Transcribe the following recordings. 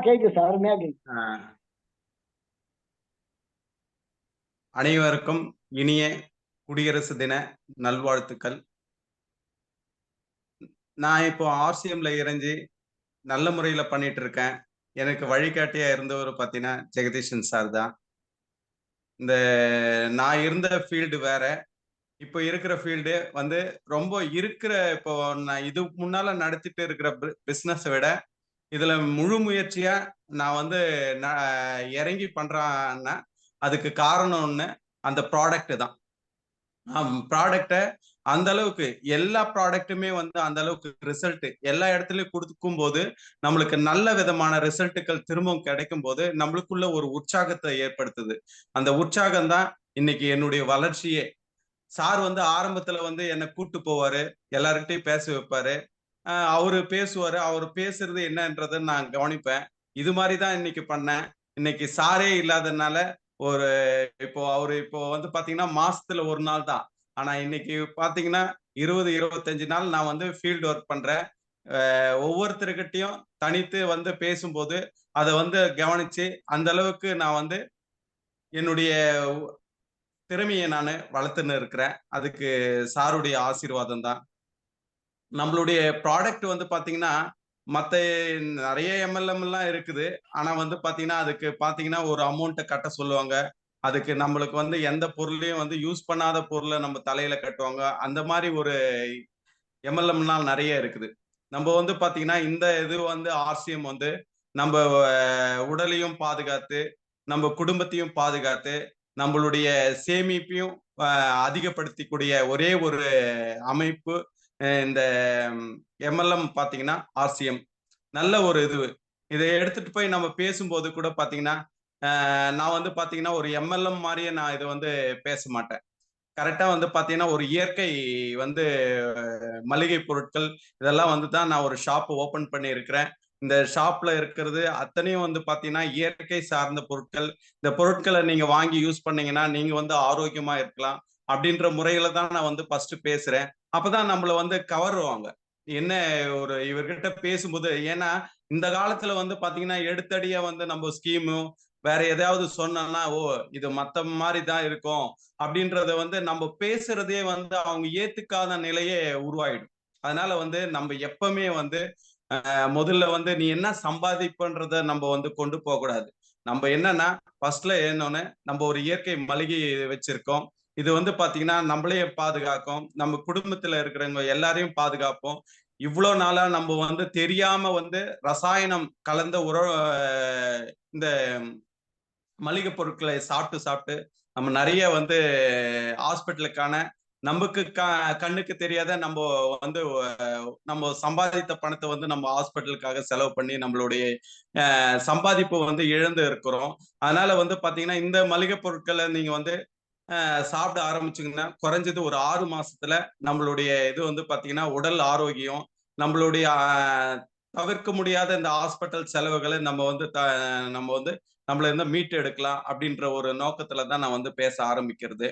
கேக்குது சார். அருமையா கேக்குது. அனைவருக்கும் இனிய குடியரசு தின நல்வாழ்த்துக்கள். நான் இப்போ ஆர்சிஎம்ல இறங்கி நல்ல முறையில பண்ணிட்டு இருக்கேன். எனக்கு வழிகாட்டியா இருந்தவர் பார்த்தீங்கன்னா ஜெகதீஷன் சார் தான். இந்த நான் இருந்த ஃபீல்டு வேற. இப்போ இருக்கிற ஃபீல்டு வந்து ரொம்ப இப்போ நான் இது முன்னால நடத்திட்டு இருக்கிற பிசினஸை விட இதுல முழு முயற்சியா நான் வந்து இறங்கி பண்றேன்னா அதுக்கு காரணம் ஒண்ணு, அந்த ப்ராடக்ட் தான். ப்ராடக்டை அந்த அளவுக்கு எல்லா ப்ராடக்ட்டுமே வந்து அந்த அளவுக்கு ரிசல்ட் எல்லா இடத்துலயும் கொடுக்கும் போது நம்மளுக்கு நல்ல விதமான ரிசல்ட்டுகள் திரும்பவும் கிடைக்கும் போது நம்மளுக்குள்ள ஒரு உற்சாகத்தை ஏற்படுத்துது. அந்த உற்சாகம் தான் இன்னைக்கு என்னுடைய வளர்ச்சியே. சார் வந்து ஆரம்பத்துல வந்து என்னை கூட்டு போவாரு, எல்லார்கிட்டையும் பேச வைப்பாரு. அவரு பேசுவாரு. அவர் பேசுறது என்னன்றதை நான் கவனிப்பேன். இது மாதிரி தான் இன்னைக்கு பண்ணேன். இன்னைக்கு சாரே இல்லாதனால ஒரு இப்போ வந்து பாத்தீங்கன்னா மாசத்துல ஒரு நாள் தான். ஆனா இன்னைக்கு பாத்தீங்கன்னா 20-25 நாள் நான் வந்து ஃபீல்டு ஒர்க் பண்றேன். ஒவ்வொருத்தருக்கிட்டையும் தனித்து வந்து பேசும்போது அதை வந்து கவனிச்சு அந்த அளவுக்கு நான் வந்து என்னுடைய திறமையை நான் வளர்த்துன்னு இருக்கிறேன். அதுக்கு சாருடைய ஆசீர்வாதம் தான். நம்மளுடைய ப்ராடக்ட் வந்து பாத்தீங்கன்னா மத்த நிறைய எம்எல்எம் எல்லாம் இருக்குது. ஆனா வந்து பாத்தீங்கன்னா அதுக்கு பாத்தீங்கன்னா ஒரு அமௌண்ட்டை கட்ட சொல்லுவாங்க. அதுக்கு நம்மளுக்கு வந்து எந்த பொருளையும் வந்து யூஸ் பண்ணாத பொருளை நம்ம தலையில கட்டுவாங்க. அந்த மாதிரி ஒரு எம்எல்எம்லாம் நிறைய இருக்குது. நம்ம வந்து பாத்தீங்கன்னா இந்த இது வந்து ஆர்சிஎம் வந்து நம்ம உடலையும் பாதுகாத்து, நம்ம குடும்பத்தையும் பாதுகாத்து, நம்மளுடைய சேமிப்பையும் அதிகப்படுத்திக்கூடிய ஒரே ஒரு அமைப்பு இந்த எம்எல்எம் பாத்தீங்கன்னா ஆர்சிஎம். நல்ல ஒரு இது. இதை எடுத்துட்டு போய் நம்ம பேசும்போது கூட பாத்தீங்கன்னா நான் வந்து பாத்தீங்கன்னா ஒரு எம்எல்எம் மாதிரியே நான் இதை வந்து பேச மாட்டேன். கரெக்டா வந்து பாத்தீங்கன்னா ஒரு இயற்கை வந்து மளிகை பொருட்கள் இதெல்லாம் வந்து தான் நான் ஒரு ஷாப் ஓபன் பண்ணி இருக்கிறேன். இந்த ஷாப்ல இருக்கிறது அத்தனையும் வந்து பாத்தீங்கன்னா இயற்கை சார்ந்த பொருட்கள். இந்த பொருட்களை நீங்க வாங்கி யூஸ் பண்ணீங்கன்னா நீங்க வந்து ஆரோக்கியமா இருக்கலாம் அப்படின்ற முறையில தான் நான் வந்து ஃபர்ஸ்ட் பேசுறேன். அப்பதான் நம்மள வந்து கவருவாங்க. என்ன ஒரு இவர்கிட்ட பேசும்போது, ஏன்னா இந்த காலத்துல வந்து பாத்தீங்கன்னா எடுத்தடியா வந்து நம்ம ஸ்கீமும் வேற எதையாவது சொன்னோம்னா ஓ இது மத்த மாதிரி தான் இருக்கும் அப்படின்றத வந்து நம்ம பேசுறதே வந்து அவங்க ஏத்துக்காத நிலையே உருவாயிடும். அதனால வந்து நம்ம எப்பவுமே வந்து முதல்ல வந்து நீ என்ன சம்பாதிப்புன்றத நம்ம வந்து கொண்டு போக கூடாது. நம்ம என்னன்னா ஃபர்ஸ்ட்ல என்னொன்னு நம்ம ஒரு இயற்கை மளிகை வச்சிருக்கோம். இது வந்து பாத்தீங்கன்னா நம்மளையும் பாதுகாக்கும், நம்ம குடும்பத்துல இருக்கிறவங்க எல்லாரையும் பாதுகாப்போம். இவ்வளவு நாளா நம்ம வந்து தெரியாம வந்து ரசாயனம் கலந்த இந்த மளிகை பொருட்களை சாப்பிட்டு சாப்பிட்டு நம்ம நிறைய வந்து ஹாஸ்பிட்டலுக்கான நமக்கு கண்ணுக்கு தெரியாத நம்ம வந்து நம்ம சம்பாதித்த பணத்தை வந்து நம்ம ஹாஸ்பிட்டலுக்காக செலவு பண்ணி நம்மளுடைய சம்பாதிப்பு வந்து இழந்து இருக்கிறோம். அதனால வந்து பாத்தீங்கன்னா இந்த மளிகை பொருட்களை நீங்க வந்து சாப்பிட ஆரம்பிச்சிங்கன்னா குறைஞ்சது ஒரு 6 மாசத்துல நம்மளுடைய இது வந்து பாத்தீங்கன்னா உடல் ஆரோக்கியம், நம்மளுடைய தவிர்க்க முடியாத இந்த ஹாஸ்பிட்டல் செலவுகளை நம்ம வந்து நம்மள இருந்து மீட்டு எடுக்கலாம் அப்படின்ற ஒரு நோக்கத்துல தான் நான் வந்து பேச ஆரம்பிக்கிறது.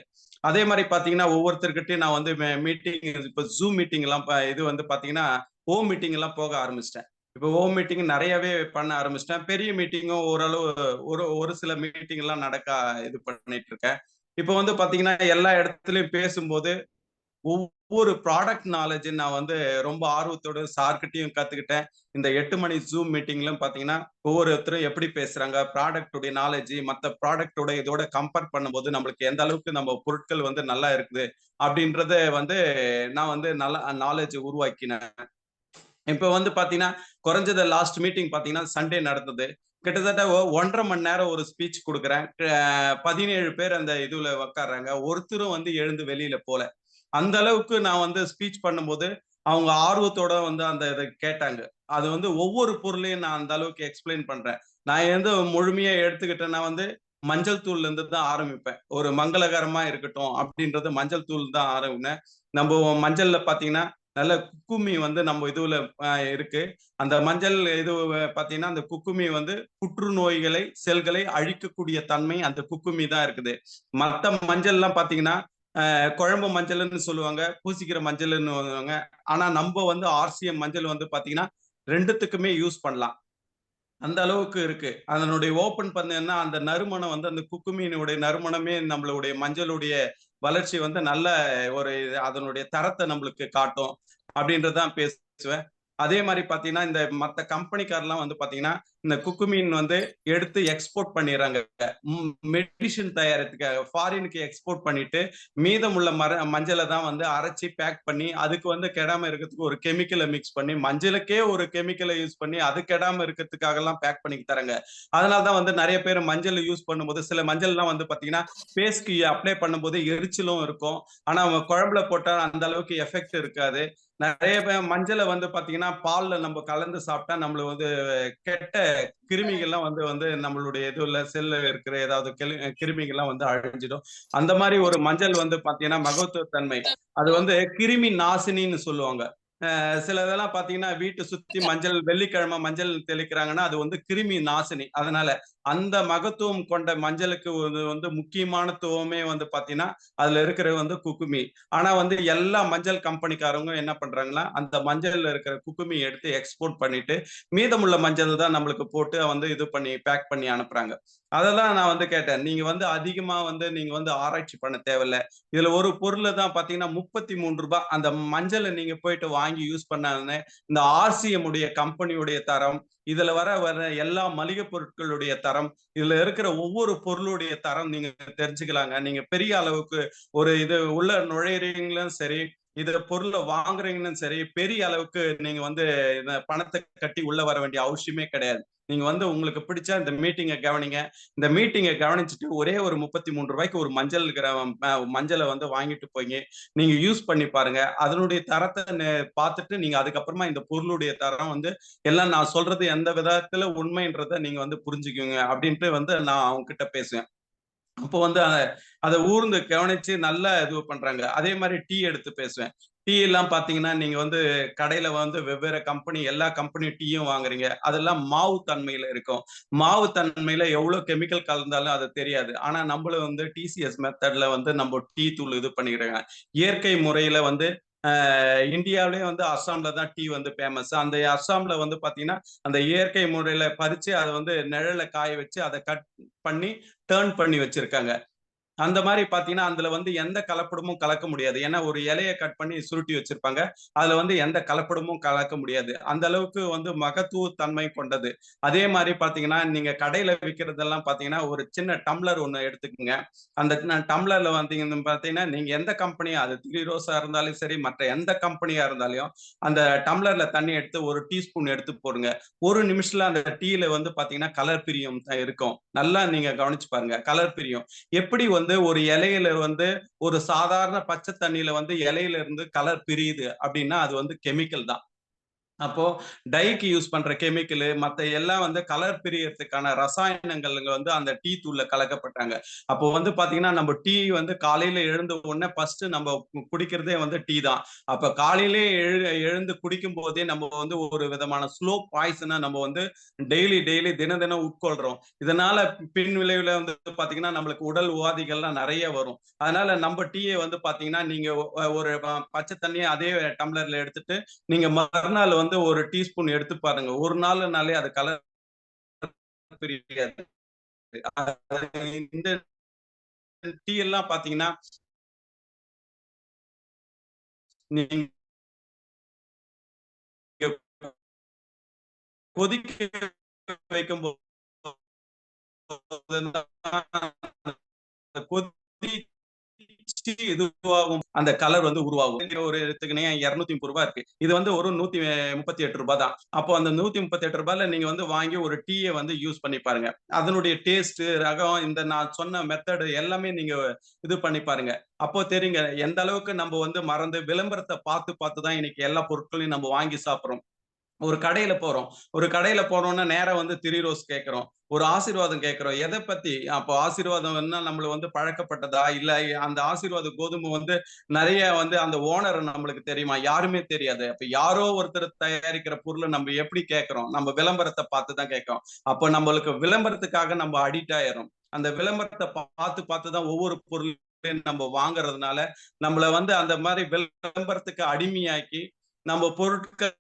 அதே மாதிரி பாத்தீங்கன்னா ஒவ்வொருத்தர்கிட்டையும் நான் வந்து மீட்டிங் இப்போ ஜூம் மீட்டிங் எல்லாம் இது வந்து பாத்தீங்கன்னா ஹோம் மீட்டிங் எல்லாம் போக ஆரம்பிச்சிட்டேன். இப்போ ஹோம் மீட்டிங் நிறையவே பண்ண ஆரம்பிச்சிட்டேன். பெரிய மீட்டிங்கும் ஓரளவு ஒரு சில மீட்டிங் எல்லாம் இது பண்ணிட்டு இருக்கேன். இப்போ வந்து பாத்தீங்கன்னா எல்லா இடத்துலயும் பேசும்போது ஒவ்வொரு ப்ராடக்ட் நாலேஜ் நான் வந்து ரொம்ப ஆர்வத்தோட சார்கிட்டையும் கத்துக்கிட்டேன். இந்த 8 மணி ஜூம் மீட்டிங்லும் பாத்தீங்கன்னா ஒவ்வொருத்தரும் எப்படி பேசுறாங்க, ப்ராடக்டுடைய நாலேஜ் மற்ற ப்ராடக்டோட இதோட கம்பேர் பண்ணும்போது நம்மளுக்கு எந்த அளவுக்கு நம்ம பொருட்கள் வந்து நல்லா இருக்குது அப்படின்றத வந்து நான் வந்து நல்லா நாலேஜ் உருவாக்கினேன். இப்ப வந்து பாத்தீங்கன்னா குறைஞ்சது லாஸ்ட் மீட்டிங் பாத்தீங்கன்னா சண்டே நடந்தது. கிட்டத்தட்ட 1.5 மணி நேரம் ஒரு ஸ்பீச் கொடுக்குறேன். 17 பேர் அந்த இதுல உட்காடுறாங்க. ஒருத்தரும் வந்து எழுந்து வெளியில போல. அந்த அளவுக்கு நான் வந்து ஸ்பீச் பண்ணும்போது அவங்க ஆர்வத்தோட வந்து அந்த இதை கேட்டாங்க. அது வந்து ஒவ்வொரு பொருளையும் நான் அந்த அளவுக்கு எக்ஸ்பிளைன் பண்றேன். நான் எந்த முழுமையா எடுத்துக்கிட்டேன்னா வந்து மஞ்சள் தூள்ல இருந்து தான் ஆரம்பிப்பேன். ஒரு மங்களகரமா இருக்கட்டும் அப்படின்றது மஞ்சள் தூள் தான் ஆரம்பினேன். நம்ம மஞ்சள்ல பாத்தீங்கன்னா நல்ல குக்குமி வந்து நம்ம இதுல இருக்கு. அந்த மஞ்சள் இது பாத்தீங்கன்னா அந்த குக்குமி வந்து புற்றுநோய்களை செல்களை அழிக்கக்கூடிய தன்மை அந்த குக்குமி தான் இருக்குது. மத்த மஞ்சள் எல்லாம் பாத்தீங்கன்னா குழம்பு மஞ்சள்னு சொல்லுவாங்க, பூசிக்கிற மஞ்சள்னு சொல்லுவாங்க. ஆனா நம்ம வந்து ஆர்சிஎம் மஞ்சள் வந்து பாத்தீங்கன்னா ரெண்டுத்துக்குமே யூஸ் பண்ணலாம். அந்த அளவுக்கு இருக்கு. அதனுடைய ஓப்பன் பண்ணேன்னா, அந்த நறுமணம் வந்து அந்த குக்குமீனுடைய நறுமணமே நம்மளுடைய மஞ்சளுடைய வளர்ச்சி வந்து நல்ல ஒரு அதனுடைய தரத்த நம்மளுக்கு காட்டும். அப்படின்றது தான் பேசுவேன். அதே மாரி பார்த்தீங்கன்னா, இந்த மத்த கம்பெனிக்கார்லாம் வந்து பார்த்தீங்கன்னா, இந்த குக்குமீன் வந்து எடுத்து எக்ஸ்போர்ட் பண்ணிர்றாங்க. மெடிசின் தயாரிக்கிறதுக்காக ஃபாரினுக்கு எக்ஸ்போர்ட் பண்ணிட்டு, மீதமுள்ள மஞ்சள தான் வந்து அரைச்சு பேக் பண்ணி, அதுக்கு வந்து கெடாம இருக்கிறதுக்கு ஒரு கெமிக்கல மிக்ஸ் பண்ணி, மஞ்சளுக்கே ஒரு கெமிக்கல யூஸ் பண்ணி, அது கெடாம இருக்கிறதுக்காகலாம் பேக் பண்ணி தராங்க. அதனால தான் வந்து நெறைய பேர் மஞ்சள் யூஸ் பண்ணும்போது, சில மஞ்சள்லாம் வந்து பார்த்தீங்கன்னா, ஃபேஸ்க்கு அப்ளை பண்ணும்போது எரிச்சலும் இருக்கும். ஆனா, அவங்க குழம்புல போட்டா அந்த அளவுக்கு எஃபெக்ட் இருக்காது. நெறைய பேர் மஞ்சள வந்து பார்த்தீங்கன்னா, பால்ல நம்ம கலந்து சாப்பிட்டா நம்மள வந்து கெட்ட கிருமிகள்லாம் வந்து வந்து நம்மளுடைய இதுல செல்ல இருக்கிற ஏதாவது கிருமிகள்லாம் வந்து அழிஞ்சிடும். அந்த மாரி ஒரு மஞ்சள் வந்து பார்த்தீங்கன்னா, மகத்துவத்தன்மை. அது வந்து கிருமி நாசினின்னு சொல்லுவாங்க. சில இதெல்லாம் பார்த்தீங்கன்னா, வீட்ட சுத்தி மஞ்சள் வெள்ளிக்கிழமை மஞ்சள் தெளிக்கிறாங்கன்னா, அது வந்து கிருமி நாசினி. அதனால அந்த மகத்துவம் கொண்ட மஞ்சளுக்கு வந்து முக்கியமானத்துவமே வந்து பார்த்தீங்கன்னா, அதுல இருக்கிறது வந்து குக்குமி. ஆனா வந்து எல்லா மஞ்சள் கம்பெனிக்காரங்க என்ன பண்றாங்கன்னா, அந்த மஞ்சள்ல இருக்கிற குக்குமி எடுத்து எக்ஸ்போர்ட் பண்ணிட்டு, மீதமுள்ள மஞ்சள் தான் நம்மளுக்கு போட்டு வந்து இது பண்ணி பேக் பண்ணி அனுப்புறாங்க. அததான் நான் வந்து கேட்டேன். நீங்க வந்து அதிகமா வந்து நீங்க வந்து ஆராய்ச்சி பண்ண தேவையில்ல. இதுல ஒரு பொருள தான் பார்த்தீங்கன்னா, ரூ. 33 அந்த மஞ்சள நீங்க போயிட்டு வாங்கி யூஸ் பண்ணாலே, இந்த ஆர்சிஎம் உடைய கம்பெனியுடைய தரம், இதுல வர எல்லா மளிகை பொருட்களுடைய தரம், இதுல இருக்கிற ஒவ்வொரு பொருளுடைய தரம் நீங்க தெரிஞ்சுக்கலாங்க. நீங்க பெரிய அளவுக்கு ஒரு இது உள்ள நுழையிறீங்களும் சரி, இத பொருள வாங்குறீங்கன்னு சரி, பெரிய அளவுக்கு நீங்க வந்து இந்த பணத்த கட்டி உள்ள வர வேண்டிய அவசியமே கிடையாது. நீங்க வந்து உங்களுக்கு பிடிச்ச இந்த மீட்டிங்க கவனிங்க. இந்த மீட்டிங்க கவனிச்சுட்டு ஒரே ஒரு ரூ. 33க்கு ஒரு மஞ்சள வந்து வாங்கிட்டு போய் நீங்க யூஸ் பண்ணி பாருங்க. அதனுடைய தரத்த பார்த்துட்டு நீங்க அதுக்கப்புறமா இந்த பொருளுடைய தரம் வந்து எல்லாம் நான் சொல்றது எந்த விதத்துல உண்மைன்றத நீங்க வந்து புரிஞ்சுக்குங்க அப்படின்ட்டு வந்து நான் அவங்க கிட்ட பேசுவேன். அப்போ வந்து அத ஊர்ந்து கவனிச்சு நல்லா இது பண்றாங்க. அதே மாரி டீ எடுத்து பேசுவேன். டீ எல்லாம் பார்த்தீங்கன்னா, நீங்க வந்து கடையில வந்து வெவ்வேறு கம்பெனி எல்லா கம்பெனி டீயும் வாங்குறீங்க. அதெல்லாம் மாவு தன்மையில இருக்கும். மாவு தன்மையில எவ்வளோ கெமிக்கல் கலந்தாலும் அது தெரியாது. ஆனா நம்பளும் வந்து டிசிஎஸ் மெத்தட்ல வந்து நம்ம டீ தூள் இது பண்ணிக்கிறோங்க. இயற்கை முறையில வந்து இந்தியாவிலேயே வந்து அஸ்ஸாம்ல தான் டீ வந்து ஃபேமஸ். அந்த அஸ்ஸாம்ல வந்து பார்த்தீங்கன்னா, அந்த இயற்கை முறையில பறிச்சு அத வந்து நிழல்ல காய வச்சு அத கட் பண்ணி டர்ன் பண்ணி வச்சிருக்காங்க. அந்த மாரி பார்த்தீங்கன்னா, அதுல வந்து எந்த கலப்படமும் கலக்க முடியாது. ஏன்னா, ஒரு இலைய கட் பண்ணி சுருட்டி வச்சிருப்பாங்க. அதுல வந்து எந்த கலப்படமும் கலக்க முடியாது. அந்த அளவுக்கு வந்து மகத்துவ தன்மை கொண்டது. அதே மாரி பார்த்தீங்கன்னா, நீங்க கடையில விக்கிறதெல்லாம் பார்த்தீங்கன்னா, ஒரு சின்ன டம்ளர் ஒண்ணு எடுத்துக்கங்க. அந்த டம்ளர்ல வந்தீங்கன்னு பார்த்தீங்கன்னா, நீங்க எந்த கம்பெனி அது த்ரீ ரோஸா இருந்தாலும் சரி, மற்ற எந்த கம்பெனியா இருந்தாலும், அந்த டம்ளர்ல தண்ணி எடுத்து 1 டீஸ்பூன் எடுத்து போடுங்க. 1 நிமிஷத்துல அந்த டீல வந்து பார்த்தீங்கன்னா, கலர் பிரியம் இருக்கும். நல்லா நீங்க கவனிச்சு பாருங்க. கலர் பிரியும். எப்படி வந்து ஒரு இலையில வந்து ஒரு சாதாரண பச்சை தண்ணியில வந்து இலையில இருந்து கலர் பிரியுது அப்படின்னா, அது வந்து கெமிக்கல் தான். அப்போ டைக்கு யூஸ் பண்ற கெமிக்கலு, மத்த எல்லாம் வந்து கலர் பிரியறதுக்கான ரசாயனங்கள் வந்து அந்த டீ தூள்ல கலக்கப்பட்டாங்க. அப்போ வந்து பாத்தீங்கன்னா, நம்ம டீ வந்து காலையில எழுந்த உடனே ஃபர்ஸ்ட் நம்ம குடிக்கிறதே வந்து டீ தான். அப்ப காலையிலே எழுந்து குடிக்கும் போதே நம்ம வந்து ஒரு விதமான ஸ்லோ பாய்சன நம்ம வந்து டெய்லி தினம் தினம் உட்கொள்றோம். இதனால பின் விளைவுல வந்து பாத்தீங்கன்னா, நம்மளுக்கு உடல் உபாதைகள்லாம் நெறைய வரும். அதனால நம்ம டீய வந்து பாத்தீங்கன்னா, நீங்க ஒரு பச்சை தண்ணிய அதே டம்ளர்ல எடுத்துட்டு நீங்க மறுநாள் வந்து ஒரு டீஸ்பூன் எடுத்து பாருங்க. ஒரு நாள்னாலே அது கலர் பிரியாது. இந்த டீ எல்லாம் பார்த்தீங்கன்னா, நீங்க கொதிக்க வைக்கும்போது கொதிச்சு இதுவாகும். அந்த கலர் வந்து உருவாகும். ஒரு எடுத்துக்கினீங்க ரூ. 230 இருக்கு. இது வந்து ஒரு ரூ. 138 தான். அப்போ அந்த ரூ. 138ல நீங்க வந்து வாங்கி ஒரு டீய வந்து யூஸ் பண்ணி பாருங்க. அதனுடைய டேஸ்ட், ரகம் இந்த நான் சொன்ன மெத்தட் எல்லாமே நீங்க இது பண்ணி பாருங்க. அப்போ தெரியுங்க எந்த அளவுக்கு நம்ம வந்து மறந்து விளம்பரத்த பார்த்து தான் இன்னைக்கு எல்லா பொருட்களையும் நம்ம வாங்கி சாப்பிடுறோம். ஒரு கடையில போறோம். ஒரு கடையில போனோம்னா நேரா வந்து 3 ரோஸ் கேட்கிறோம். ஒரு ஆசீர்வாதம் கேட்கிறோம். எத பத்தி? அப்போ ஆசீர்வாதம்ன்னா நம்மள வந்து பழக்கப்பட்டதா? இல்ல அந்த ஆசீர்வாத கோதுமை வந்து நெறைய வந்து அந்த ஓனர் நம்மளுக்கு தெரியுமா? யாருமே தெரியாது. அப்ப யாரோ ஒருத்தர் தயாரிக்கிற பொருள நம்ம எப்படி கேட்கிறோம்? நம்ம விளம்பரத்த பார்த்து தான் கேட்கிறோம். அப்ப நம்மளுக்கு விளம்பரத்துக்காக நம்ம அடிக்ட் ஆயிர்றோம். அந்த விளம்பரத்த பார்த்து தான் ஒவ்வொரு பொருளையும் நம்ம வாங்குறதுனால, நம்மள வந்து அந்த மாரி விளம்பரத்துக்கு அடிமையாக்கி, நம்ம பொருட்கள்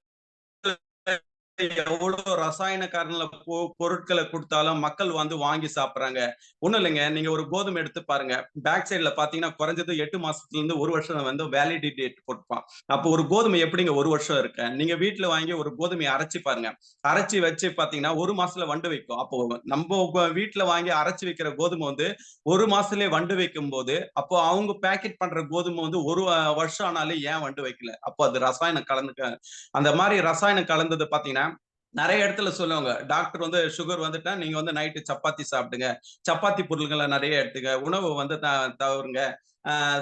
எவ்வளவு ரசாயன காரண பொருட்களை கொடுத்தாலும் மக்கள் வந்து வாங்கி சாப்பிடுறாங்க. ஒண்ணும் இல்லைங்க. நீங்க ஒரு கோதுமை எடுத்து பாருங்க. பேக் சைடுல பாத்தீங்கன்னா குறைஞ்சது 8 மாசத்துல இருந்து 1 வருஷம் வந்து வேலிடிட்டி டேட் போட்டுப்பான். அப்போ ஒரு கோதுமை எப்படிங்க 1 வருஷம் இருக்கு? நீங்க வீட்டுல வாங்கி ஒரு கோதுமையை அரைச்சு பாருங்க. அரைச்சு வச்சு பாத்தீங்கன்னா 1 மாசத்துல வண்டு வைக்கும். அப்போ நம்ம வீட்டுல வாங்கி அரைச்சு வைக்கிற கோதுமை வந்து 1 மாசத்துலயே வண்டு வைக்கும் போது, அப்போ அவங்க பேக்கெட் பண்ற கோதுமை வந்து 1 வருஷம் ஆனாலும் ஏன் வண்டு வைக்கல? அப்போ அது ரசாயனம் கலந்து அந்த மாதிரி ரசாயனம் கலந்தது பாத்தீங்கன்னா நிறைய இடத்துல சொல்லுவாங்க. டாக்டர் வந்து சுகர் வந்துட்டா நீங்க வந்து நைட்டு சப்பாத்தி சாப்பிடுங்க. சப்பாத்தி பொருட்களை நிறைய எடுத்துங்க. உணவு வந்து தவறுங்க.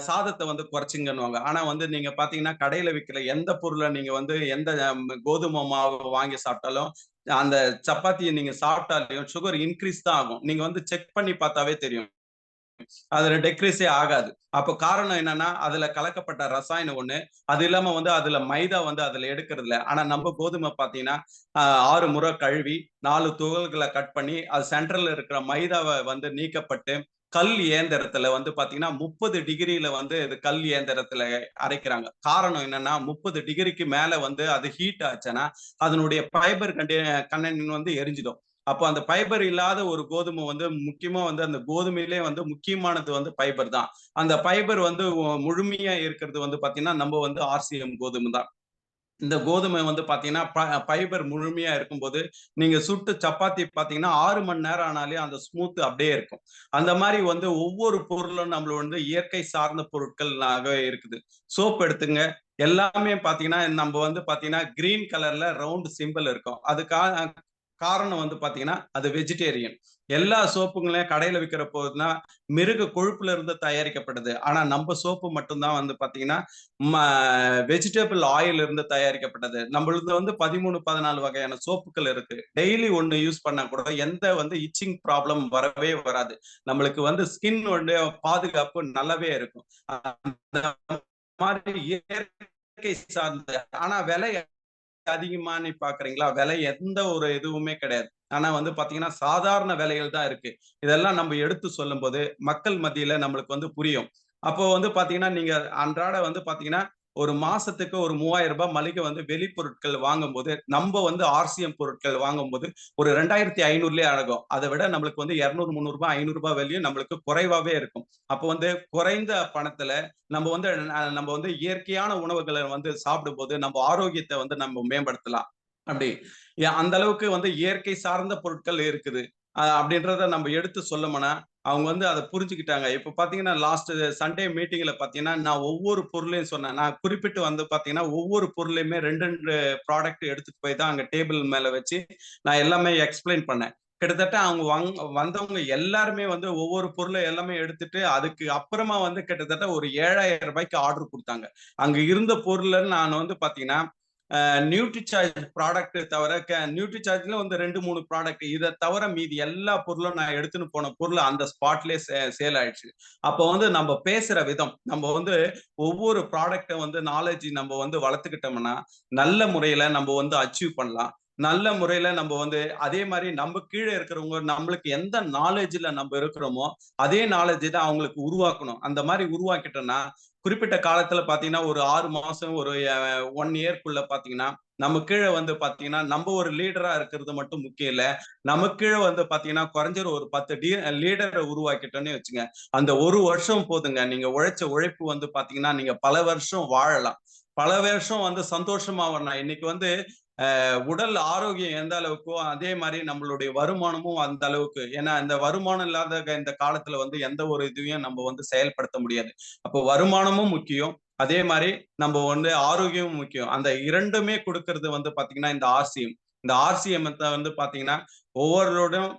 சாதத்தை வந்து குறைச்சிங்கன்னுவாங்க. ஆனா வந்து நீங்க பாத்தீங்கன்னா கடையில விற்கிற எந்த பொருளை நீங்க வந்து எந்த கோதுமை மாவு வாங்கி சாப்பிட்டாலும் அந்த சப்பாத்தியை நீங்க சாப்பிட்டாலையும் சுகர் இன்க்ரீஸ் தான் ஆகும். நீங்க வந்து செக் பண்ணி பார்த்தாவே தெரியும். அதுல டெக்ரீஸே ஆகாது. அப்போ காரணம் என்னன்னா அதுல கலக்கப்பட்ட ரசாயனம் ஒண்ணு. அது இல்லாம வந்து அதுல மைதா வந்து அதுல எடுக்கிறது இல்ல. ஆனா நம்ம கோதுமை பாத்தீங்கன்னா 6 முறை கழுவி 4 துகள்களை கட் பண்ணி அது சென்டர்ல இருக்கிற மைதாவை வந்து நீக்கப்பட்டு கல் இயந்திரத்துல வந்து பாத்தீங்கன்னா 30 டிகிரியில வந்து இது கல் இயந்திரத்துல அரைக்கிறாங்க. காரணம் என்னன்னா 30 டிகிரிக்கு மேல வந்து அது ஹீட் ஆச்சுன்னா அதனுடைய ஃபைபர் கண்டென்ட் வந்து எரிஞ்சிடும். அப்போ அந்த ஃபைபர் இல்லாத ஒரு கோதுமை வந்து முக்கியமா வந்து அந்த கோதுமையிலே வந்து முக்கியமானது வந்து ஃபைபர் தான். அந்த ஃபைபர் வந்து முழுமையா இருக்கிறது வந்து பாத்தீங்கன்னா நம்ம வந்து ஆர்சிஎம் கோதுமை தான். இந்த கோதுமை வந்து பாத்தீங்கன்னா ஃபைபர் முழுமையா இருக்கும்போது நீங்க சுட்டு சப்பாத்தி பாத்தீங்கன்னா 6 மணி நேரம் ஆனாலே அந்த ஸ்மூத் அப்படியே இருக்கும். அந்த மாதிரி வந்து ஒவ்வொரு பொருளும் நம்மள வந்து இயற்கை சார்ந்த பொருட்களாக இருக்குது. சோப் எடுத்துங்க. எல்லாமே பாத்தீங்கன்னா நம்ம வந்து பாத்தீங்கன்னா கிரீன் கலர்ல ரவுண்ட் சிம்பிள் இருக்கும். அதுக்காக காரணம் வந்து பாத்தீங்கன்னா அது வெஜிடேரியன். எல்லா சோப்புங்களையும் கடையில விற்கிற போதுன்னா மிருக கொழுப்புல இருந்து தயாரிக்கப்படுது. ஆனா நம்ம சோப்பு மட்டும்தான் வந்து பாத்தீங்கன்னா வெஜிடபிள் ஆயில் இருந்து தயாரிக்கப்பட்டது. நம்மளது வந்து 13, 14 வகையான சோப்புகள் இருக்கு. டெய்லி ஒண்ணு யூஸ் பண்ணா கூட எந்த வந்து இச்சிங் ப்ராப்ளம் வரவே வராது. நம்மளுக்கு வந்து ஸ்கின் பாதுகாப்பு நல்லாவே இருக்கும். அந்த மாதிரி இயற்கை சார்ந்த ஆனா விலை அதிகமானு பாக்குறீங்களா? விலை எந்த ஒரு இதுவுமே கிடையாது. ஆனா வந்து பாத்தீங்கன்னா சாதாரண விலைகள் தான் இருக்கு. இதெல்லாம் நம்ம எடுத்து சொல்லும்போது மக்கள் மத்தியில நம்மளுக்கு வந்து புரியும். அப்போ வந்து பாத்தீங்கன்னா நீங்க அன்றாட வந்து பாத்தீங்கன்னா ஒரு மாசத்துக்கு ஒரு ரூ. 3000 மளிகை வந்து வெளி பொருட்கள் வாங்கும்போது நம்ம வந்து ஆர்சிஎம் பொருட்கள் வாங்கும்போது ஒரு 2500லயே அடங்கும். அதை விட நம்மளுக்கு வந்து 200, 300, ரூ. 500 வெளியும் நம்மளுக்கு குறைவாவே இருக்கும். அப்போ வந்து குறைந்த பணத்துல நம்ம வந்து இயற்கையான உணவுகளை வந்து சாப்பிடும்போது நம்ம ஆரோக்கியத்தை வந்து நம்ம மேம்படுத்தலாம். அப்படி அந்த அளவுக்கு வந்து இயற்கை சார்ந்த பொருட்கள் இருக்குது. அப்படின்றத நம்ம எடுத்து சொல்லணும்னா அவங்க வந்து அதை புரிஞ்சுக்கிட்டாங்க. இப்ப பாத்தீங்கன்னா லாஸ்ட் சண்டே மீட்டிங்ல பாத்தீங்கன்னா நான் ஒவ்வொரு பொருளையும் சொன்னேன். நான் குறிப்பிட்டு வந்து பாத்தீங்கன்னா ஒவ்வொரு பொருளையுமே 2 ப்ராடக்ட் எடுத்துட்டு போய் தான் அங்க டேபிள் மேல வச்சு நான் எல்லாமே எக்ஸ்பிளைன் பண்ணேன். கிட்டத்தட்ட அவங்க வந்தவங்க எல்லாருமே வந்து ஒவ்வொரு பொருளை எல்லாமே எடுத்துட்டு அதுக்கு அப்புறமா வந்து கிட்டத்தட்ட ஒரு ரூ. 7,000 ஆர்டர் கொடுத்தாங்க. அங்க இருந்த பொருள் நான் வந்து பாத்தீங்கன்னா நியூட்ரி சார்ஜ் ப்ராடக்ட் தவிர நியூட்ரி சார்ஜ்ல வந்து 2, 3 ப்ராடக்ட் இதை தவிர மீதி எல்லா பொருளும் நான் எடுத்துன்னு போன பொருள் அந்த ஸ்பாட்லயே சேல் ஆயிடுச்சு. அப்போ வந்து நம்ம பேசுற விதம் நம்ம வந்து ஒவ்வொரு ப்ராடக்ட வந்து நாலேஜ் நம்ம வந்து வளர்த்துக்கிட்டோம்னா நல்ல முறையில நம்ம வந்து அச்சீவ் பண்ணலாம். நல்ல முறையில நம்ம வந்து அதே மாதிரி நம்ம கீழே இருக்கிறவங்க நம்மளுக்கு எந்த நாலேஜ்ல நம்ம இருக்கிறோமோ அதே நாலேஜ் தான் அவங்களுக்கு உருவாக்கணும். அந்த மாதிரி உருவாக்கிட்டோம்னா குறிப்பிட்ட காலத்துல பாத்தீங்கன்னா ஒரு 6 மாசம் ஒரு 1 இயர்க்குள்ள பாத்தீங்கன்னா நம்ம கீழே வந்து பாத்தீங்கன்னா நம்ம ஒரு லீடரா இருக்கிறது மட்டும் முக்கியம் இல்ல. நம்ம கீழே வந்து பாத்தீங்கன்னா குறைஞ்ச ஒரு 10 லீடரை உருவாக்கிட்டோன்னு வச்சுங்க. அந்த ஒரு வருஷம் போதுங்க. நீங்க உழைச்ச உழைப்பு வந்து பாத்தீங்கன்னா நீங்க பல வருஷம் வாழலாம். பல வருஷம் வந்து சந்தோஷமா வரலாம். இன்னைக்கு வந்து உடல் ஆரோக்கியம் எந்த அளவுக்கோ அதே மாதிரி நம்மளுடைய வருமானமும் அந்த அளவுக்கு. ஏன்னா இந்த வருமானம் இல்லாத இந்த காலத்துல வந்து எந்த ஒரு இதுவையும் நம்ம வந்து செயல்படுத்த முடியாது. அப்போ வருமானமும் முக்கியம். அதே மாதிரி நம்ம வந்து ஆரோக்கியமும் முக்கியம். அந்த 2மே கொடுக்கறது வந்து பாத்தீங்கன்னா இந்த ஆர்சிஎம். இந்த ஆர்சிஎம் வந்து பாத்தீங்கன்னா ஒவ்வொருவரோடும்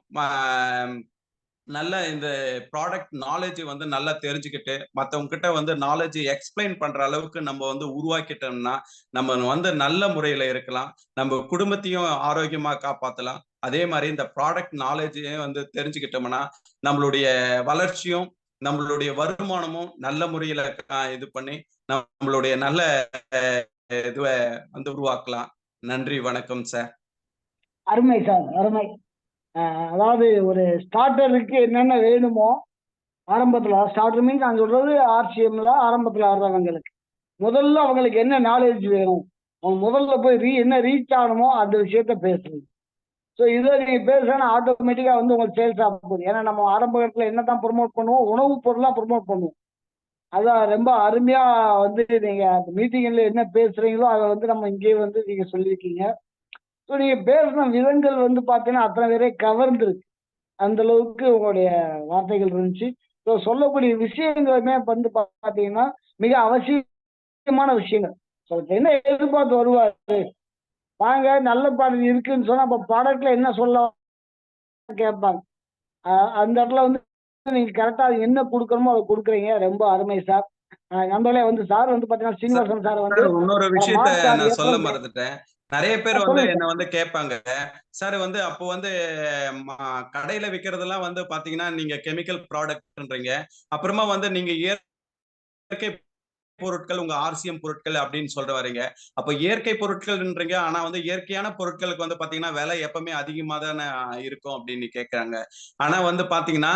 நல்ல இந்த ப்ராடக்ட் நாலேஜ் வந்து நல்லா தெரிஞ்சுக்கிட்டு மத்தவங்க கிட்ட வந்து நாலேஜ் எக்ஸ்பிளைன் பண்ற அளவுக்கு நம்ம வந்து உருவாக்கிட்டோம்னா நம்ம வந்து நல்ல முறையில இருக்கலாம். நம்ம குடும்பத்தையும் ஆரோக்கியமா காப்பாத்தலாம். அதே மாதிரி இந்த ப்ராடக்ட் நாலேஜையும் வந்து தெரிஞ்சுக்கிட்டோம்னா நம்மளுடைய வளர்ச்சியும் நம்மளுடைய வருமானமும் நல்ல முறையில இது பண்ணி நம்மளுடைய நல்ல இதுவை வந்து உருவாக்கலாம். நன்றி, வணக்கம் சார். அருமை சார், அருமை. அதாவது ஒரு ஸ்டார்டருக்கு என்னென்ன வேணுமோ ஆரம்பத்தில், ஸ்டார்டர் மீன்ஸ் நான் சொல்றது ஆர்சிஎம்ல ஆரம்பத்தில் ஆடுறவங்களுக்கு முதல்ல அவங்களுக்கு என்ன நாலேஜ் வேணும் அவங்க முதல்ல போய் என்ன ரீச் ஆகணுமோ அந்த விஷயத்த பேசுறது. ஸோ இதை நீங்க பேசுனா ஆட்டோமேட்டிக்கா வந்து உங்களுக்கு சேல்ஸ் ஆக போகுது. ஏன்னா நம்ம ஆரம்ப காலத்துல என்னதான் ப்ரொமோட் பண்ணுவோம், உணவுப் பொருள்லாம் ப்ரொமோட் பண்ணுவோம். அதான் ரொம்ப அருமையா வந்து நீங்க அந்த மீட்டிங்ல என்ன பேசுறீங்களோ அதை வந்து நம்ம இங்கேயே வந்து நீங்க சொல்லியிருக்கீங்க. ஸோ நீங்க பேசின விதங்கள் வந்து பாத்தீங்கன்னா அத்தனை பேரே கவர்ந்துருக்கு. அந்த அளவுக்கு உங்களுடைய வார்த்தைகள் இருந்துச்சு. ஸோ சொல்லக்கூடிய விஷயங்களுமே வந்து பாத்தீங்கன்னா மிக அவசியமான விஷயங்கள். ஸோ என்ன எதிர்பார்த்து வருவாரு, வாங்க நல்ல ப்ராடக்ட் இருக்குன்னு சொன்னா அப்ப ப்ராடக்ட்ல என்ன சொல்ல கேட்பாங்க. அந்த இடத்துல வந்து நீங்க கரெக்டா அது என்ன கொடுக்கணுமோ அதை கொடுக்குறீங்க. ரொம்ப அருமை சார். நண்பர்களே வந்து சார் வந்து பாத்தீங்கன்னா சார், சீனிவாசன் சார் வந்து இன்னொரு விஷயத்த மார்ச் ஆர் நான் சொல்ல ஏப்ரல் மறந்துட்டேன். நிறைய பேர் வந்து சொல்லுங்க என்ன சார். வந்து கேட்பாங்க, சார் வந்து அப்போ வந்து கடையில விற்கிறதெல்லாம் வந்து பாத்தீங்கன்னா நீங்க கெமிக்கல் ப்ராடக்ட்ன்றீங்க, அப்புறமா வந்து நீங்க இயற்கை பொருட்கள் உங்க ஆர்சிஎம் பொருட்கள் அப்படின்னு சொல்ற வரீங்க. அப்ப இயற்கை பொருட்கள்ன்றீங்க, ஆனா வந்து இயற்கையான பொருட்களுக்கு வந்து பாத்தீங்கன்னா விலை எப்பவுமே அதிகமா தானே இருக்கும் அப்படின்னு கேட்கறாங்க. ஆனா வந்து பாத்தீங்கன்னா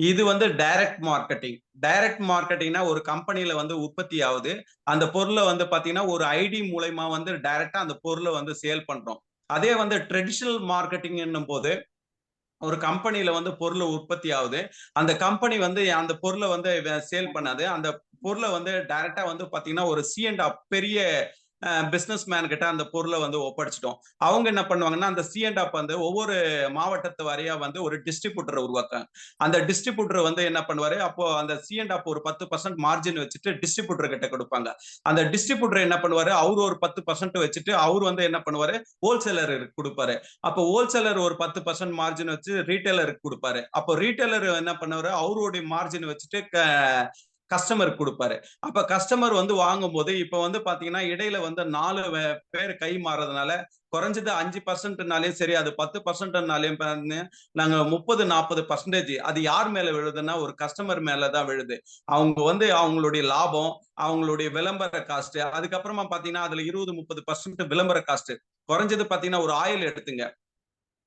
இது வந்து டைரக்ட் மார்க்கெட்டிங். டைரக்ட் மார்க்கெட்டிங்னா ஒரு கம்பெனில வந்து உற்பத்தி ஆகுது, அந்த பொருளை வந்து பாத்தீங்கன்னா ஒரு ஐடி மூலயமா வந்து டைரக்டா அந்த பொருளை வந்து சேல் பண்றோம். அதே வந்து ட்ரெடிஷனல் மார்க்கெட்டிங் என்னும் போது ஒரு கம்பெனில வந்து பொருள் உற்பத்தி ஆகுது, அந்த கம்பெனி வந்து அந்த பொருளை வந்து சேல் பண்ணாது, அந்த பொருளை வந்து டைரக்டா வந்து பாத்தீங்கன்னா ஒரு சி அண்ட் பெரிய பிசினஸ் மேன் கிட்ட அந்த பொருளை வந்து ஒப்படைச்சிட்டோம். அவங்க என்ன பண்ணுவாங்கன்னா அந்த சி அண்ட் வந்து ஒவ்வொரு மாவட்டத்து வாரியா வந்து ஒரு டிஸ்ட்ரிபியூட்டரை உருவாக்குறாங்க. அந்த டிஸ்ட்ரிபியூட்டர் வந்து என்ன பண்ணுவாரு, அப்போ அந்த சி அண்ட் ஒரு 10% மார்ஜின் வச்சுட்டு டிஸ்ட்ரிபியூட்டர் கிட்ட கொடுப்பாங்க. அந்த டிஸ்ட்ரிபியூட்டர் என்ன பண்ணுவாரு, அவரு ஒரு 10% வச்சுட்டு அவர் வந்து என்ன பண்ணுவாரு, ஹோல்சேலர் கொடுப்பாரு. அப்போ ஹோல்சேலர் ஒரு 10% மார்ஜின் வச்சு ரீட்டைலருக்கு கொடுப்பாரு. அப்போ ரீட்டைலர் என்ன பண்ணுவாரு, அவருடைய மார்ஜின் வச்சுட்டு கஸ்டமருக்கு கொடுப்பாரு. அப்ப கஸ்டமர் வந்து வாங்கும்போது இப்ப வந்து பாத்தீங்கன்னா இடையில வந்து 4 பேர் கை மாறதுனால குறைஞ்சது 5%னாலையும் சரி, அது 10%னாலையும் நாங்க 30-40% அது யார் மேல விழுதுன்னா ஒரு கஸ்டமர் மேலதான் விழுது. அவங்க வந்து அவங்களுடைய லாபம், அவங்களுடைய விளம்பர காஸ்ட், அதுக்கப்புறமா பாத்தீங்கன்னா அதுல 20-30% விளம்பர காஸ்ட். குறைஞ்சது பாத்தீங்கன்னா ஒரு ஆயில் எடுத்துங்க,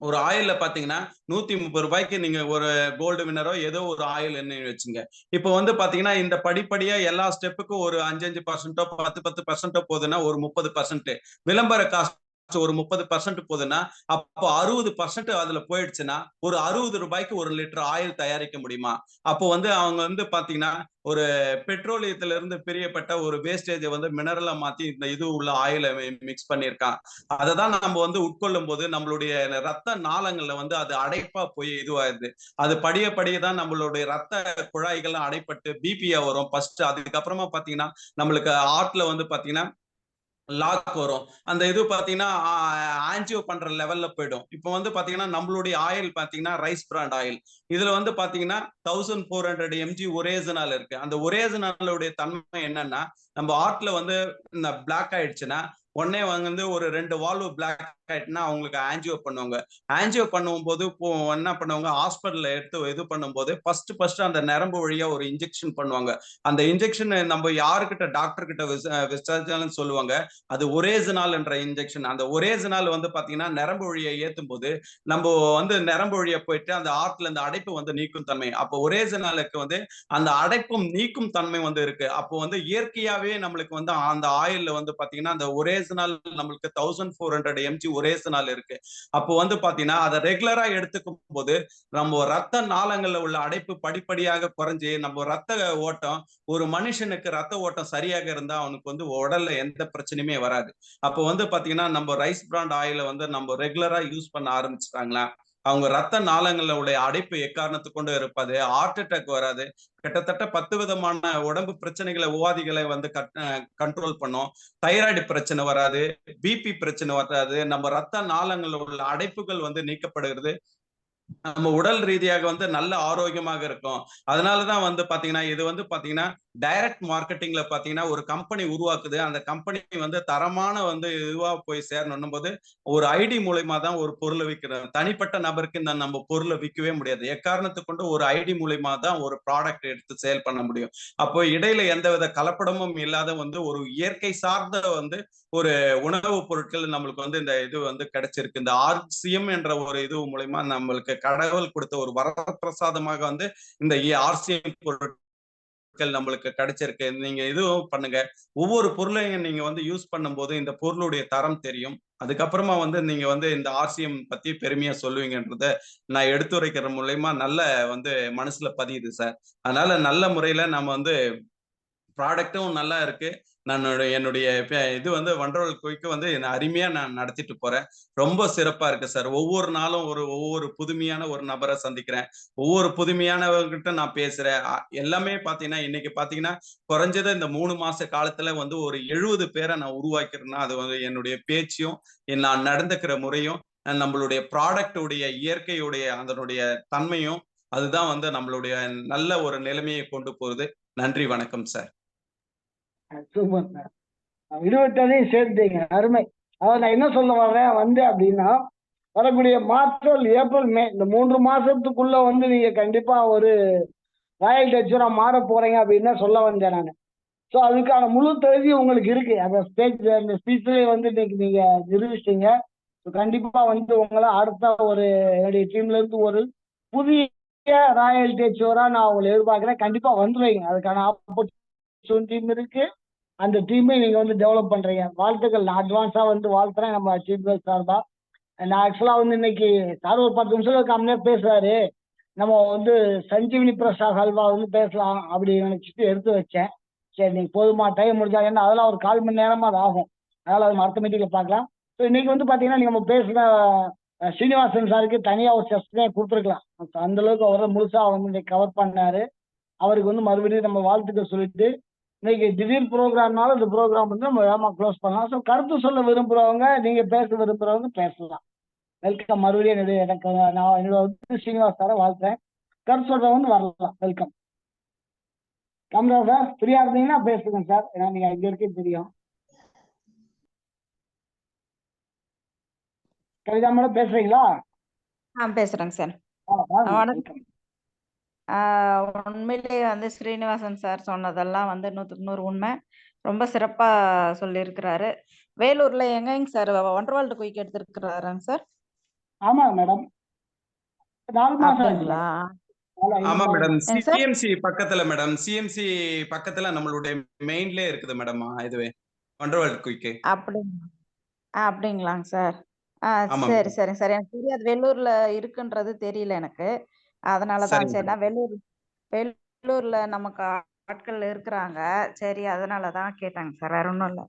ஒரு ஆயில்ல பாத்தீங்கன்னா 130 ரூபாய்க்கு நீங்க ஒரு கோல்டு வின்னரோ ஏதோ ஒரு ஆயில் என்ன வச்சுங்க. இப்போ வந்து பாத்தீங்கன்னா இந்த படிப்படியா எல்லா ஸ்டெப்புக்கும் ஒரு 5-5% 10-10% போகுதுன்னா ஒரு 30%, விளம்பர காஸ்ட் ஒரு 30% போகுதுன்னா அப்போ 60% அதுல போயிடுச்சுன்னா ஒரு 60 ரூபாய்க்கு 1 லிட்டர் ஆயில் தயாரிக்க முடியுமா? அப்போ வந்து அவங்க வந்து பாத்தீங்கன்னா ஒரு பெட்ரோலியத்துல இருந்து பிரியப்பட்ட ஒரு வேஸ்டேஜ் வந்து மினரலா மாத்தி இந்த இது உள்ள ஆயில மிக்ஸ் பண்ணியிருக்கான். அதை தான் நம்ம வந்து உட்கொள்ளும் போது நம்மளுடைய ரத்த நாளங்கள்ல வந்து அது அடைப்பா போய் இதுவாயிருது. அது படிய படிய தான் நம்மளுடைய ரத்த குழாய்கள் அடைப்பட்டு பிபியா வரும் ஃபர்ஸ்ட். அதுக்கப்புறமா பாத்தீங்கன்னா நம்மளுக்கு ஹார்ட்ல வந்து பாத்தீங்கன்னா லாக் வரும். அந்த இது பாத்தீங்கன்னா ஆன்ஜியோ பண்ற லெவல்ல போயிடும். இப்போ வந்து பாத்தீங்கன்னா நம்மளுடைய ஆயில் பாத்தீங்கன்னா ரைஸ் பிராண்ட் ஆயில். இதுல வந்து பாத்தீங்கன்னா 1400 mg ஒரேசனால் இருக்கு. அந்த ஒரேசனாலுடைய தன்மை என்னன்னா, நம்ம ஹார்ட்ல வந்து இந்த பிளாக் ஆயிடுச்சுன்னா உடனே வந்து ஒரு 2 வால்வு பிளாக் ஆயிட்டுனா அவங்களுக்கு ஆன்ஜியோ பண்ணுவாங்க. ஆன்ஜியோ பண்ணும் போது என்ன பண்ணுவாங்க, ஹாஸ்பிட்டல்ல எடுத்து இது பண்ணும்போது ஃபர்ஸ்ட் அந்த நரம்பு வழியா ஒரு இன்ஜெக்ஷன் பண்ணுவாங்க. அந்த இன்ஜெக்ஷன் நம்ம யாருக்கிட்ட டாக்டர் கிட்ட விசாரிச்சாலும் சொல்லுவாங்க, அது ஒரேசனால் என்ற இன்ஜெக்ஷன். அந்த ஒரேசனால் வந்து பாத்தீங்கன்னா நரம்பு வழியை ஏத்தும் போது நம்ம வந்து நரம்பு வழியை போயிட்டு அந்த ஹார்ட்ல இந்த அடைப்பு வந்து நீக்கும் தன்மை. அப்போ ஒரேசனாலுக்கு வந்து அந்த அடைப்பும் நீக்கும் தன்மை வந்து இருக்கு. அப்போ வந்து இயற்கையாவே நம்மளுக்கு வந்து அந்த ஆயில்ல வந்து பாத்தீங்கன்னா அந்த ஒரேசனால் நம்மளுக்கு 1400 mg ஒரேசனால் இருக்கு. அப்போ வந்து பாத்தீங்கன்னா அதை ரெகுலரா எடுத்துக்கும் போது நம்ம ரத்த நாளங்கள்ல உள்ள அடைப்பு படிப்படியாக குறைஞ்சு நம்ம ரத்த ஓட்டம், ஒரு மனுஷனுக்கு ரத்த ஓட்டம் சரியாக இருந்தா அவனுக்கு வந்து உடல்ல எந்த பிரச்சனையுமே வராது. அப்போ வந்து பாத்தீங்கன்னா நம்ம ரைஸ் பிராண்ட் ஆயில வந்து நம்ம ரெகுலரா யூஸ் பண்ண ஆரம்பிச்சிட்டாங்களா, அவங்க ரத்த நாளங்கள்ல உள்ள அடைப்பு எக்காரணத்து கொண்டு இருப்பாது, ஹார்ட் அட்டாக் வராது. கிட்டத்தட்ட 10 விதமான உடம்பு பிரச்சனைகளை உபாதிகளை வந்து கண்ட்ரோல் பண்ணும். தைராய்டு பிரச்சனை வராது, பிபி பிரச்சனை வராது, நம்ம ரத்த நாளங்கள்ல உள்ள அடைப்புகள் வந்து நீக்கப்படுகிறது. நம்ம உடல் ரீதியாக வந்து நல்ல ஆரோக்கியமாக இருக்கும். அதனாலதான் வந்து பாத்தீங்கன்னா இது வந்து பாத்தீங்கன்னா டைரக்ட் மார்க்கெட்டிங்ல பாத்தீங்கன்னா ஒரு கம்பெனி உருவாக்குது, அந்த கம்பெனி வந்து தரமான வந்து இதுவா போய் சேரணும் போது ஒரு ஐடி மூலயமா தான் ஒரு பொருளை விற்கிறோம். தனிப்பட்ட நபருக்கு இந்த நம்ம பொருளை விற்கவே முடியாது. எக்காரணத்தை கொண்டு ஒரு ஐடி மூலயமா தான் ஒரு ப்ராடக்ட் எடுத்து சேல் பண்ண முடியும். அப்போ இடையில எந்தவித கலப்படமும் இல்லாத வந்து ஒரு இயற்கை சார்ந்த வந்து ஒரு உணவுப் பொருட்கள் நம்மளுக்கு வந்து இந்த இது வந்து கிடைச்சிருக்கு. இந்த ஆர்சிஎம் என்ற ஒரு இது மூலயமா நம்மளுக்கு கடவுள் கொடுத்த ஒரு வரப்பிரசாதமாக வந்து இந்த ஆர்சிஎம் பொருட்கள் பொருட்கள் நம்மளுக்கு கிடைச்சிருக்கு. நீங்க இதுவும் பண்ணுங்க. ஒவ்வொரு பொருளையும் நீங்க வந்து யூஸ் பண்ணும்போது இந்த பொருளுடைய தரம் தெரியும். அதுக்கப்புறமா வந்து நீங்க வந்து இந்த ஆர்சிஎம் பத்தி பெருமையா சொல்லுவீங்கன்றத நான் எடுத்துரைக்கிற மூலியமா நல்ல வந்து மனசுல பதியுது சார். அதனால நல்ல முறையில நம்ம வந்து ப்ராடக்ட்டும் நல்லா இருக்கு. என்னுடைய இது வந்து வண்டர்வல் குயிக் வந்து அருமையா நான் நடத்திட்டு போறேன். ரொம்ப சிறப்பா இருக்கு சார். ஒவ்வொரு நாளும் ஒவ்வொரு புதுமையான ஒரு நபர சந்திக்கிறேன். ஒவ்வொரு புதுமையானவர்கிட்ட நான் பேசுறேன். எல்லாமே பார்த்தீங்கன்னா, இன்னைக்கு பார்த்தீங்கன்னா, குறைஞ்சது இந்த 3 மாச காலத்துல வந்து ஒரு 70 பேர நான் உருவாக்கிறேன்னா, அது வந்து என்னுடைய பேச்சும், நான் நடந்துக்கிற முறையும், நம்மளுடைய ப்ராடக்ட் உடைய இயற்கையுடைய அதனுடைய தன்மையும், அதுதான் வந்து நம்மளுடைய நல்ல ஒரு நிலைமையை கொண்டு போகுது. நன்றி, வணக்கம் சார். Super sir. 28 சேர்த்தீங்க, அருமை. அதாவது நான் என்ன சொல்ல வர்றேன் வந்து அப்படின்னா, வரக்கூடிய மார்ச், ஏப்ரல், மே இந்த 3 மாசத்துக்குள்ள வந்து நீங்க கண்டிப்பா ஒரு ராயல் டச்சரா மாற போறீங்க அப்படின்னு தான் சொல்ல வந்தேன் நான். ஸோ அதுக்கான முழு தகுதி உங்களுக்கு இருக்கு. அந்த அந்த ஸ்பீச்லயே வந்து இன்னைக்கு நீங்க நிரூபிச்சிட்டீங்க. கண்டிப்பா வந்து உங்களை அடுத்த ஒரு என்னுடைய டீம்ல இருந்து ஒரு புதிய ராயல் டச்சரா நான் உங்களை எதிர்பார்க்கிறேன். கண்டிப்பா வந்துருவீங்க. அதுக்கான ஆப்பர்ச்சுனிட்டியும் இருக்கு. அந்த டீமை நீங்க வந்து டெவலப் பண்றீங்க. வாழ்த்துக்கள். நான் அட்வான்ஸா வந்து வாழ்த்துறேன் நம்ம சீஃப் கெஸ்ட் சார்பா. நான் ஆக்சுவலா வந்து இன்னைக்கு சார் ஒரு 10 நிமிஷம் கம்மியா பேசுறாரு. நம்ம வந்து சஞ்சீவினி பிரசாத் ஹல்வா வந்து பேசலாம் அப்படி நினைச்சிட்டு எடுத்து வச்சேன். சரி நீங்க போதுமா டைம் முடிஞ்சா, ஏன்னா அதெல்லாம் ஒரு 1/4 மணி நேரமா அது ஆகும். அதனால அது அடுத்த மீட்டிங்ல பார்க்கலாம். ஸோ இன்னைக்கு வந்து பாத்தீங்கன்னா நம்ம பேசுன ஸ்ரீனிவாசன் சாருக்கு தனியா ஒரு செஷனே கொடுத்துருக்கலாம். அந்த அளவுக்கு அவரை முழுசா வந்து இன்னைக்கு கவர் பண்ணாரு. அவருக்கு வந்து மறுபடியும் நம்ம வாழ்த்துக்கள் சொல்லிட்டு, இன்னைக்கு திடீர் ப்ரோக்ராம்னால இந்த ப்ரோக்ராம் வந்து நம்ம வேகமா க்ளோஸ் பண்ணலாம். ஸோ கருத்து சொல்ல விரும்புறவங்க, நீங்க பேச விரும்புறவங்க பேசலாம். வெல்கம். மறுபடியும் எனக்கு நான் என்னோட வந்து ஸ்ரீனிவாஸ் சாரை வாழ்த்துறேன். கருத்து சொல்றவங்க வரலாம். வெல்கம். கமலா சார் ஃப்ரீயா இருந்தீங்கன்னா பேசுங்க சார். ஏன்னா நீங்க இங்க இருக்கே தெரியும். கவிதா மேடம் பேசுறீங்களா? பேசுறேங்க சார். வணக்கம். உண்மையிலேயே வந்து ஸ்ரீனிவாசன் சார் சொன்னதெல்லாம் வந்து 100க்கு 100 உண்மை. ரொம்ப சிறப்பா சொல்லியிருக்கிறாரு. வேலூர்ல எங்கங்க சார் வண்டர் வேர்ல்டு குயிக் எடுத்திருக்கிறாராங்க சார்? ஆமா மேடம். 4 மாசம் ஆச்சு. அப்படிங்களா? ஆமா மேடம். ஏங்க சார்? சிஎம்சி பக்கத்துல மேடம். சிஎம்சி பக்கத்துல நம்மளுடைய மெயின்லயே இருக்குது மேடம். இதுவே வண்டர் வேர்ல்ட் குயிக். அப்படிங்களா? அப்படிங்களாங்க சார். ஆமா சரி மேடம். சரிங்க சார். எனக்கு தெரியாது, வெள்ளூர்ல இருக்குன்றது தெரியல எனக்கு. அதனால தான் சரிங்க சரி, மேடம். நான் வெள்ளூர்ல நமக்கு ஆட்கள் இருக்கிறாங்க. சரி, அதனால தான் கேட்டாங்க சார். வேற ஒன்றும் இல்லை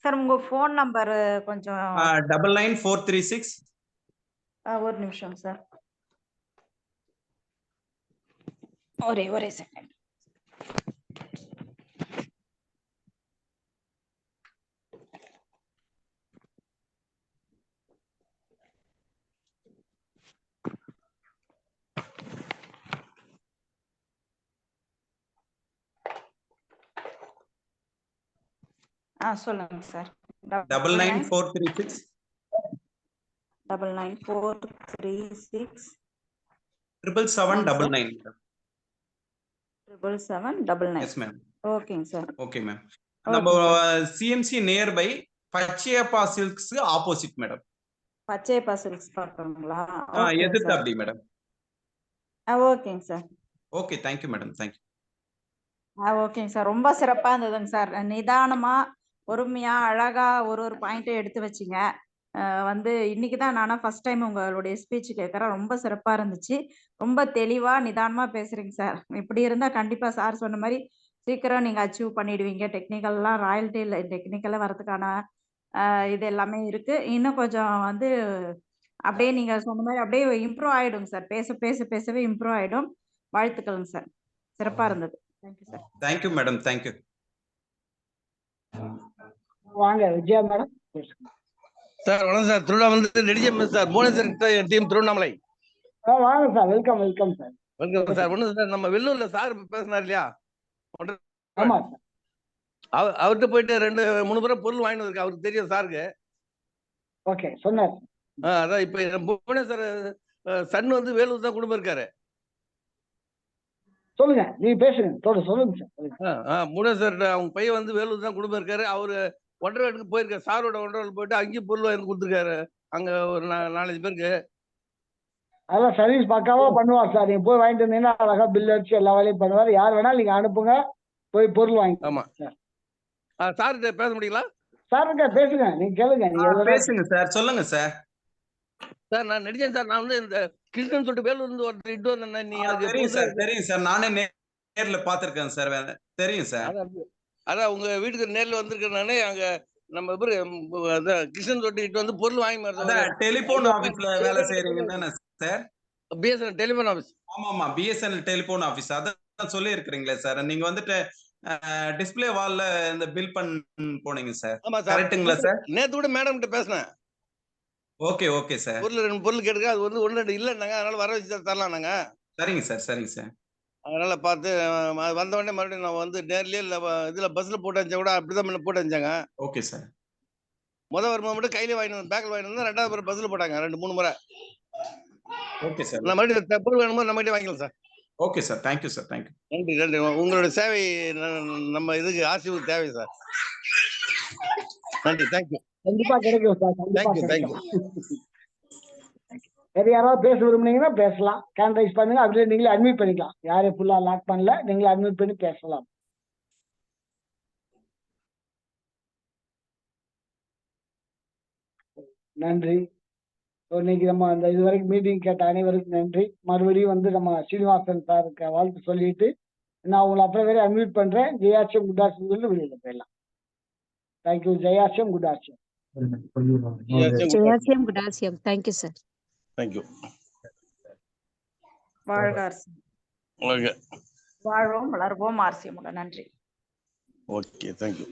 சார். உங்க ஃபோன் நம்பர் கொஞ்சம் 99436. ஒரு நிமிஷம் சார். ஒரே செகண்ட். சொல்லுங்க சார். 99436 99436 77799. 77799. Yes ma'am. ஓகேங்க சார். Okay ma'am. நம்ம CMC near by Pachaiyappa silks opposite madam. Pachaiyappa silks பார்க்கணுங்களா? எதிர்த்து அப்படி மேடம். ஓகேங்க sir. Okay, thank you madam. Thank you. ஓகேங்க சார். ரொம்ப சிறப்பா இருந்ததுங்க சார். நிதானமா, பொறுமையா, அழகா ஒரு பாயிண்ட்டும் எடுத்து வச்சிங்க. வந்து இன்னைக்கு தான் நானா ஃபர்ஸ்ட் டைம் உங்களுடைய ஸ்பீச் கேட்குறேன். ரொம்ப சிறப்பா இருந்துச்சு. ரொம்ப தெளிவா, நிதானமா பேசுறீங்க சார். இப்படி இருந்தா கண்டிப்பா சார் சொன்ன மாதிரி சீக்கிரம் நீங்க அச்சீவ் பண்ணிடுவீங்க. டெக்னிக்கல்லாம் ராயல்ட்டியில் டெக்னிக்கலாக வரதுக்கான இது எல்லாமே இருக்கு. இன்னும் கொஞ்சம் வந்து அப்படியே நீங்க சொன்ன மாதிரி அப்படியே இம்ப்ரூவ் ஆயிடுங்க சார். பேசவே இம்ப்ரூவ் ஆயிடும். வாழ்த்துக்கள்ங்க சார். சிறப்பா இருந்தது. Thank you sir. Thank you madam. Thank you. வாங்க விஜயா மேடம் பேசுங்க. சார் வணக்கம் சார். திருவண்ணாமலை நெடிஜம் சார். புவனேஸ்வர் டீம் திருவண்ணாமலை. வாங்க sir. Welcome welcome sir. Welcome sir. ஒண்ணு சார், நம்ம வெள்ளூர்ல சார் பேசினார் இல்லையா? ஆமா சார். அவர்கிட்ட போயிட்டு 2-3 பேரை பொருள் வாங்கிட்டு இருக்கு. அவருக்கு தெரியும் சாருக்கு. ஓகே சொன்னார். அதான் இப்ப புவனேஸ்வர் சன் வந்து வேலூர் தான் குடும்பம் இருக்காரு. சொல்லுங்க, நீங்க பேசுங்க. சொல்லுங்க சார். புவனேஸ்வர் அவங்க பையன் வந்து வேலூர் தான் குடும்பம் இருக்காரு. அவரு ஒன்றரைக்கு போயிருக்காரு. சாரோட ஒன்றரை போயிட்டு அங்கேயும் பொருள் வாங்கி கொடுத்துருக்காரு. அங்க ஒரு 4-5 பேருக்கு. அதெல்லாம் சர்வீஸ் பக்காவா பண்ணுவார் சார். நீங்க போய் வாங்கிட்டு வந்தீங்கன்னா அழகா பில் அடிச்சு எல்லா வேலையும் பண்ணுவார். யார் வேணாலும் நீங்க அனுப்புங்க. போய் பொருள் வாங்கி ஆமா சார். சார்கிட்ட பேச முடியுங்களா? சார்கிட்ட பேசுங்க, நீங்க கேளுங்க, நீங்க எதுனா பேசுங்க சார், சொல்லுங்க சார். சார் நான் நடிச்சேன் சார். நான் வந்து இந்த கிருஷ்ணன் சொல்லிட்டு வேலூர்ல இருந்து ஒருத்தர் இட்டு வந்தேன். நீ எனக்கு தெரியும் சார், தெரியும் சார். நானே நேர்ல பாத்திருக்கேன் சார். தெரியும் சார். அதான் உங்க வீட்டுக்கு நேர்ல வந்திருக்கேன் நானு. அங்க நம்ம இவரு அதான் கிருஷ்ணன் சொல்லிட்டு இட்டு வந்து பொருள் வாங்கி அதான் டெலிபோன் ஆபீஸ்ல வேலை செய்யறீங்க தானே சார்? BSNL telephone office. ஆமா, பிஎஸ்என்எல் டெலிபோன் ஆபீஸ். அதான் சொல்லி இருக்கிறீங்களே சார். நீங்க வந்துட்டு டிஸ்பிளே வால்ல இந்த பில் போனீங்க சார். ஆமா சார், கரெக்ட்டுங்களா சார்? நேத்து கூட மேடம் கிட்ட பேசினேன். Okay okay sir. பொருள் 2 பொருள் கேட்டுக்க, அது வந்து 1 2 இல்லைன்னாங்க. அதனால வர வச்சு தரலாம் நாங்க. சரிங்க சார், சரிங்க சார். அதனால பார்த்து வந்த உடனே மறுபடியும் நான் வந்து நேர்லயே இல்ல இதுல பஸ்ல போட்டு அனுப்பிச்சா கூட அப்படிதான் முன்ன போட்டு அனுப்பிச்சாங்க. Okay sir. வரும்போது மட்டும் கையில வாங்கிட்டு வந்து பேக்ல வாங்கிட்டு வந்து 2வது முறை பஸ்ல போட்டாங்க 2 3 முறை. Okay sir. நான் மறுபடியும் பொருள் வேணுமோ நம்ம கிட்டே வாங்கிக்கலாம் sir. Okay sir, thank you sir, thank you. நன்றி நன்றி. உங்களோட சேவை நம்ம இதுக்கு ஆர்சிபுக்கு தேவை சார். நன்றி, தேங்க்யூ. கண்டிப்பா கிடைக்கும் சார், கண்டிப்பா தேங்க்யூ கிடைக்கும். தேங்க்யூ. வேற யாராவது பேச விரும்புனீங்கன்னா பேசலாம். ஹேண்ட் ரைஸ் பண்ணுங்க, அப்படியே நீங்களே அட்மிட் பண்ணிக்கலாம். யாரையும் ஃபுல்லா லாக் பண்ணல, நீங்களே அட்மிட் பண்ணி பேசலாம். நன்றி. இன்னைக்கு நம்ம அந்த இதுவரைக்கும் மீட்டிங் கேட்ட அனைவருக்கும் நன்றி. மறுபடியும் வந்து நம்ம சீனிவாசன் சாருக்கு வாழ்த்து சொல்லிட்டு நான் உங்களை அப்புறம் வேற அட்மிட் பண்றேன். ஜெயாசியம் குடாசியம் சொல்லி வெளியில போயிடலாம். தேங்க்யூ. ஜெயாசியம் குடாசியம். ஜெயாசியம் குடாசியம். Thank you sir. தேங்க்யூ. வாழ்க அரசு. ஓகே. வாழ்வோம் வளர்வோம் ஆர்சியமுடன். நன்றி. Okay, thank you.